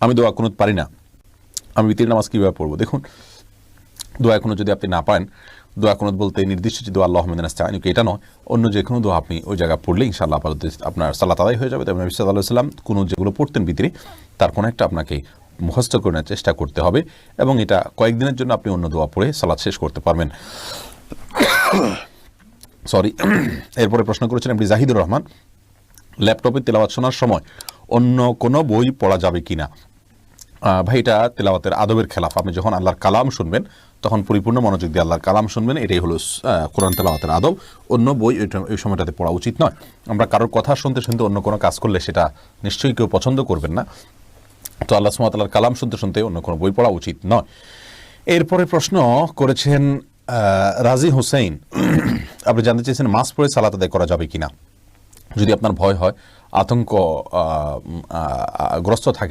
আমি দোয়া কুনুত পারি না, আমি বিতির নামাজ কীভাবে পড়বো? দেখুন, দোয়া কুনুত যদি আপনি না পারেন, দোয়া কুনুত বলতে নির্দিষ্ট যে দোয়া আল্লাহুম্মা ইন্না নাস্তাঈনুকা এটা নয়, অন্য যে কোনো দোয়া আপনি ওই জায়গায় পড়লে ইনশাআল্লাহ আপনার সালাত আদায় হয়ে যাবে। তবে নবী সাল্লাল্লাহু আলাইহি ওয়াসাল্লাম কুনুত যেগুলো পড়তেন ভিতরে, তার কোনো একটা আপনাকে মুখস্থ করে নেওয়ার চেষ্টা করতে হবে, এবং এটা কয়েকদিনের জন্য আপনি অন্য দোয়া পড়ে সালাত শেষ করতে পারবেন। সরি। এরপরে প্রশ্ন করেছেন আপনি জাহিদুর রহমান, ল্যাপটপে তেলাওয়াত শোনার সময় অন্য কোনো বই পড়া যাবে কিনা? ভাই, এটা তেলাওয়াতের আদবের খেলাফ। আপনি যখন আল্লাহর কালাম শুনবেন তখন পরিপূর্ণ মনোযোগ দিয়ে আল্লাহর কালাম শুনবেন, এটাই হলো কোরআন তেলাওয়াতের আদব। অন্য বই ওই সময়টাতে পড়া উচিত নয়। আমরা কারোর কথা শুনতে শুনতে অন্য কোনো কাজ করলে সেটা নিশ্চয়ই কেউ পছন্দ করবেন না। তো আল্লাহ সুবহানাহু ওয়া তাআলার কালাম শুনতে শুনতে অন্য কোনো বই পড়া উচিত নয়। এরপরে প্রশ্ন করেছেন রাজি হোসেন, আপনি জানতে চেয়েছেন মাস্ক পরে সালাত আদায় করা যাবে কিনা। যদি আপনার ভয় হয়, আতঙ্ক গ্রস্ত থাকেন